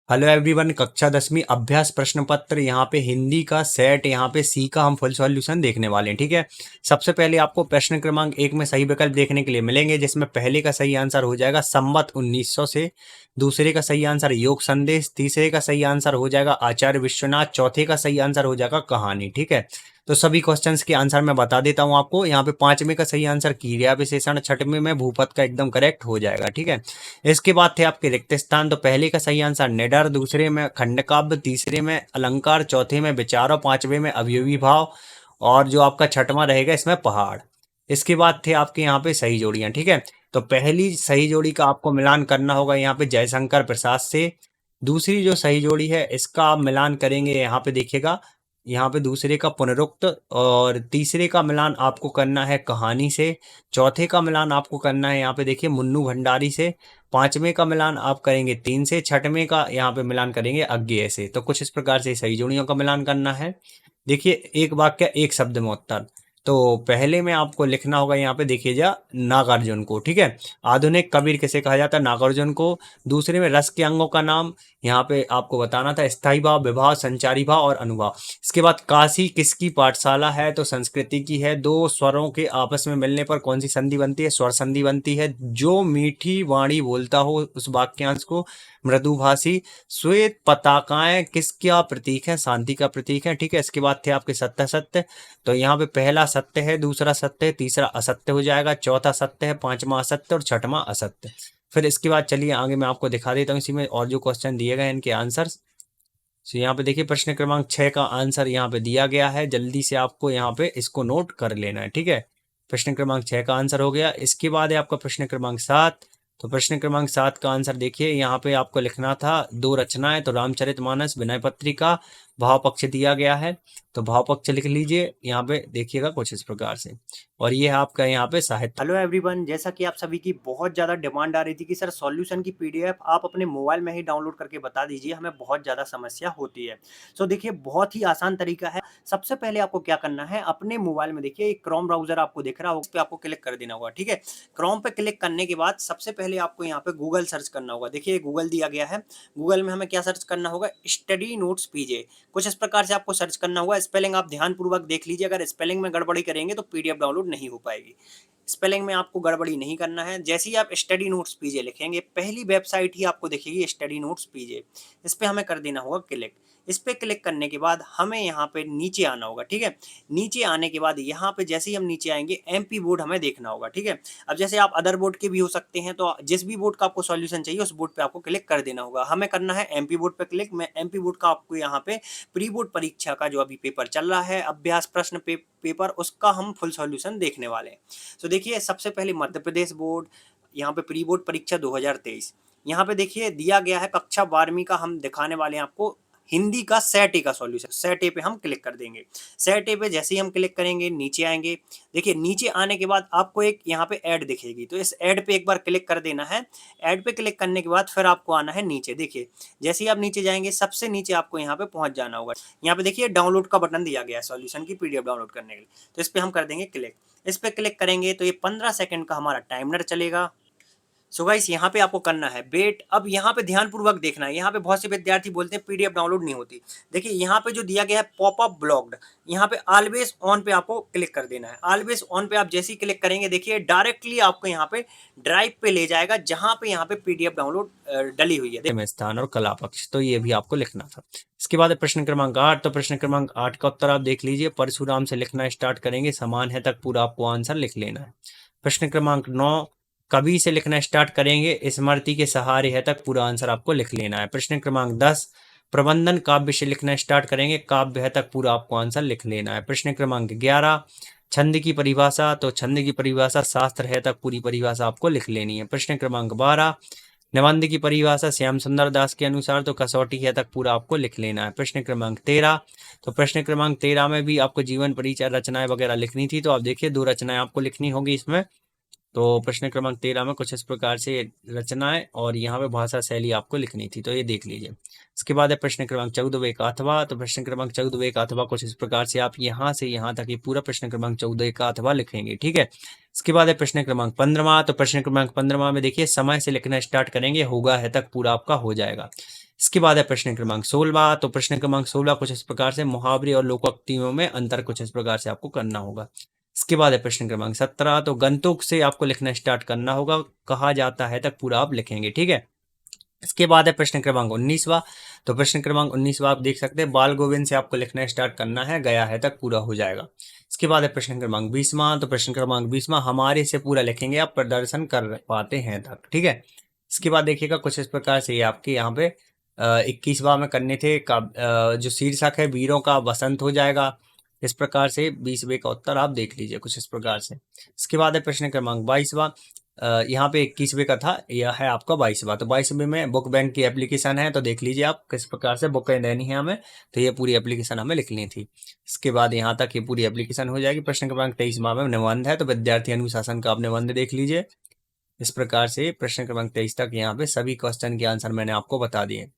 Hello everyone, कक्षा 10वीं अभ्यास प्रश्न पत्र यहाँ पे हिंदी का सेट यहाँ पे सी का हम फुल सॉल्यूशन देखने वाले हैं। ठीक है। सबसे पहले आपको प्रश्न क्रमांक 1 में सही विकल्प देखने के लिए मिलेंगे, जिसमें पहले का सही आंसर हो जाएगा संवत 1900 से। दूसरे का सही आंसर योग संदेश। तीसरे का सही आंसर हो जाएगा आचार्य विश्वनाथ। चौथे का सही आंसर हो जाएगा कहानी। ठीक है। तो सभी क्वेश्चंस के आंसर मैं बता देता हूँ आपको। यहाँ पे पांचवें का सही आंसर क्रिया विशेषण, छठवें में भूपद का एकदम करेक्ट हो जाएगा। ठीक है। इसके बाद थे आपके रिक्त स्थान। तो पहले का सही आंसर निडर, दूसरे में खंडकाव्य, तीसरे में अलंकार, चौथे में विचार और पांचवे में अवयवी भाव, और जो आपका छठवां रहेगा इसमें पहाड़। इसके बाद थे आपके यहाँ पे सही जोड़ियां। ठीक है। तो पहली सही जोड़ी का आपको मिलान करना होगा यहाँ पे जयशंकर प्रसाद से। दूसरी जो सही जोड़ी है इसका आप मिलान करेंगे यहाँ पे देखिएगा, यहाँ पे दूसरे का पुनरुक्त। और तीसरे का मिलान आपको करना है कहानी से। चौथे का मिलान आपको करना है यहाँ पे देखिए मुन्नू भंडारी से। पांचवें का मिलान आप करेंगे 3 से। छठवें का यहाँ पे मिलान करेंगे अज्ञेय से। तो कुछ इस प्रकार से सही जोड़ियों का मिलान करना है। देखिए, एक वाक्य एक शब्द में उत्तर। तो पहले में आपको लिखना होगा यहाँ पे देखिए जा नागार्जुन को। ठीक है। आधुनिक कबीर किसे कहा जाता है? नागार्जुन को। दूसरे में रस के अंगों का नाम यहाँ पे आपको बताना था, स्थाई भाव, विभाव, संचारी भाव और अनुभाव। इसके बाद काशी किसकी पाठशाला है? तो संस्कृति की है। दो स्वरों के आपस में मिलने पर कौन सी संधि बनती है? स्वर संधि बनती है। जो मीठी वाणी बोलता हो उस वाक्यांश को मृदुभाषी। श्वेत पताकाएं किसका प्रतीक है? शांति का प्रतीक है। ठीक है। इसके बाद थे आपके सत्य सत्य। तो यहाँ पे पहला सत्य है, दूसरा सत्य है, तीसरा असत्य हो जाएगा, चौथा सत्य है, पांचवा असत्य और छठवां असत्य। फिर इसके बाद चलिए आगे मैं आपको दिखा देता हूँ इसी में और जो क्वेश्चन दिए गए हैं इनके आंसर। तो यहाँ पे देखिए प्रश्न क्रमांक 6 का आंसर यहाँ पे दिया गया है। जल्दी से आपको यहाँ पे इसको नोट कर लेना है। ठीक है। प्रश्न क्रमांक 6 का आंसर हो गया। इसके बाद है आपका प्रश्न क्रमांक 7। तो प्रश्न क्रमांक 7 का आंसर देखिए, यहाँ पे आपको लिखना था दो रचनाएं। तो रामचरितमानस, विनय पत्रिका। भाव पक्ष दिया गया है, तो भाव पक्ष लिख लीजिए यहाँ पे देखिएगा कुछ इस प्रकार से। और ये है आपका यहाँ पे साहित्य। हेलो एवरीवन, जैसा कि आप सभी की बहुत ज़्यादा डिमांड आ रही थी कि सर सॉल्यूशन की पीडीएफ आप अपने मोबाइल में ही डाउनलोड करके बता दीजिए, हमें बहुत ज़्यादा समस्या होती है। सो देखिए, बहुत ही आसान तरीका है। सबसे पहले आपको क्या करना है, अपने मोबाइल में देखिए एक क्रोम ब्राउजर आपको दिख रहा होगा, उस पर आपको क्लिक कर देना होगा। ठीक है। क्रोम पे क्लिक करने के बाद सबसे पहले आपको यहाँ पे गूगल सर्च करना होगा। देखिए गूगल दिया गया है। गूगल में हमें क्या सर्च करना होगा? स्टडी नोट्स पीजे। कुछ इस प्रकार से आपको सर्च करना होगा। स्पेलिंग आप ध्यानपूर्वक देख लीजिए, अगर स्पेलिंग में गड़बड़ी करेंगे तो पीडीएफ डाउनलोड नहीं हो पाएगी। स्पेलिंग में आपको गड़बड़ी नहीं करना है। जैसे ही आप स्टडी नोट्स पीजे लिखेंगे, पहली वेबसाइट ही आपको दिखेगी स्टडी नोट्स पीजे। इस पे हमें कर देना होगा क्लिक। इस पे क्लिक करने के बाद हमें यहाँ पे नीचे आना होगा। ठीक है। नीचे आने के बाद यहाँ पे जैसे ही हम नीचे आएंगे, एमपी बोर्ड हमें देखना होगा। ठीक है। अब जैसे आप अदर बोर्ड के भी हो सकते हैं, तो जिस भी बोर्ड का आपको सॉल्यूशन चाहिए उस बोर्ड पे आपको क्लिक कर देना होगा। हमें करना है एमपी बोर्ड पे क्लिक। मैं एमपी बोर्ड का आपको यहाँ पे प्री बोर्ड परीक्षा का जो अभी पेपर चल रहा है, अभ्यास प्रश्न पेपर, उसका हम फुल सॉल्यूशन देखने वाले हैं। तो देखिए, सबसे पहले मध्य प्रदेश बोर्ड, यहाँ पे प्री बोर्ड परीक्षा 2023। यहाँ पे देखिए दिया गया है कक्षा 12वीं का, हम दिखाने वाले हैं आपको हिंदी का सेट ए का सॉल्यूशन। सेट ए पे हम क्लिक कर देंगे। सेट ए पे जैसे ही हम क्लिक करेंगे, नीचे आएंगे। देखिए नीचे आने के बाद आपको एक यहाँ पे ऐड दिखेगी, तो इस ऐड पे एक बार क्लिक कर देना है। ऐड पे क्लिक करने के बाद फिर आपको आना है नीचे। देखिए जैसे ही आप नीचे जाएंगे, सबसे नीचे आपको यहाँ पे पहुंच जाना होगा। यहाँ पे देखिए डाउनलोड का बटन दिया गया है सॉल्यूशन की पीडीएफ डाउनलोड करने के लिए, तो इस पे हम कर देंगे क्लिक। इस पे क्लिक करेंगे तो ये 15 सेकंड का हमारा टाइमर चलेगा। सो गाइस, यहाँ पे आपको करना है वेट। अब यहाँ पे ध्यानपूर्वक देखना है। यहाँ पे बहुत से विद्यार्थी बोलते हैं पीडीएफ डाउनलोड नहीं होती। देखिए यहाँ पे जो दिया गया है पॉपअप ब्लॉक्ड, यहाँ पे ऑलवेज ऑन पे आपको क्लिक कर देना है। ऑलवेज ऑन पे आप जैसे ही क्लिक करेंगे, देखिए डायरेक्टली आपको यहाँ पे ड्राइव पे ले जाएगा, जहाँ पे यहाँ पे पीडीएफ डाउनलोड डली हुई है। में स्थान और कला पक्ष, तो ये भी आपको लिखना था। इसके बाद प्रश्न क्रमांक 8। तो प्रश्न क्रमांक 8 का उत्तर आप देख लीजिए। परशुराम से लिखना स्टार्ट करेंगे, समान है तक पूरा आपको आंसर लिख लेना है। प्रश्न क्रमांक 9। कवि से लिखना स्टार्ट करेंगे, स्मृति के सहारे है तक पूरा आंसर आपको लिख लेना है। प्रश्न क्रमांक 10। प्रबंधन काव्य से लिखना स्टार्ट करेंगे, काव्य है तक पूरा आपको आंसर लिख लेना है। प्रश्न क्रमांक 11। छंद की परिभाषा, तो छंद की परिभाषा शास्त्र है तक पूरी परिभाषा आपको लिख लेनी है। प्रश्न क्रमांक 12। निबंध की परिभाषा श्याम सुंदर दास के अनुसार, तो कसौटी है तक पूरा आपको लिख लेना है। प्रश्न क्रमांक 13। तो प्रश्न क्रमांक 13 में भी आपको जीवन परिचय रचनाएं वगैरह लिखनी थी, तो आप देखिए दो रचनाएं आपको लिखनी होगी इसमें। तो प्रश्न क्रमांक 13 में कुछ इस प्रकार से रचनाएं और यहाँ पे भाषा शैली आपको लिखनी थी, तो ये देख लीजिए। इसके बाद है प्रश्न क्रमांक 14 का अथवा। तो प्रश्न क्रमांक 14 का अथवा कुछ इस प्रकार से आप यहाँ से यहाँ तक ये पूरा प्रश्न क्रमांक 14 का अथवा लिखेंगे। ठीक है। इसके बाद है प्रश्न क्रमांक 15। तो प्रश्न क्रमांक 15 में देखिए समय से लिखना स्टार्ट करेंगे, होगा है तक पूरा आपका हो जाएगा। इसके बाद है प्रश्न क्रमांक 16। तो प्रश्न क्रमांक 16 कुछ इस प्रकार से, मुहावरे और लोकोक्तियों में अंतर कुछ इस प्रकार से आपको करना होगा। इसके बाद है प्रश्न क्रमांक 17। तो गंतुक से आपको लिखना स्टार्ट करना होगा, कहा जाता है तक पूरा आप लिखेंगे, ठीक है। इसके बाद है प्रश्न क्रमांक 19वां। तो प्रश्न क्रमांक 19वां आप देख सकते हैं, बाल गोविंद से आपको लिखना स्टार्ट करना है, गया है तक पूरा हो जाएगा। इसके बाद है प्रश्न क्रमांक 20वां। तो प्रश्न क्रमांक 20वां, हमारे से पूरा लिखेंगे आप, प्रदर्शन कर पाते हैं तक, ठीक है। इसके बाद देखिएगा कुछ इस प्रकार से ये आपके यहाँ पे 21वां में करने थे का जो शीर्षक है वीरों का वसंत हो जाएगा। इस प्रकार से 20वें का उत्तर आप देख लीजिए कुछ इस प्रकार से। इसके बाद है प्रश्न क्रमांक 22वां। यहाँ पे 21वें का था, यह है आपका 22वां। तो 22वें में बुक बैंक की एप्लीकेशन है, तो देख लीजिए आप किस प्रकार से बुकें देनी है हमें, तो ये पूरी एप्लीकेशन हमें लिखनी थी। इसके बाद यहाँ तक ये पूरी एप्लीकेशन हो जाएगी। प्रश्न क्रमांक 23वां में निबंध है, तो विद्यार्थी अनुशासन का आप निबंध देख लीजिए। इस प्रकार से प्रश्न क्रमांक 23 तक यहाँ पे सभी क्वेश्चन के आंसर मैंने आपको बता दिए।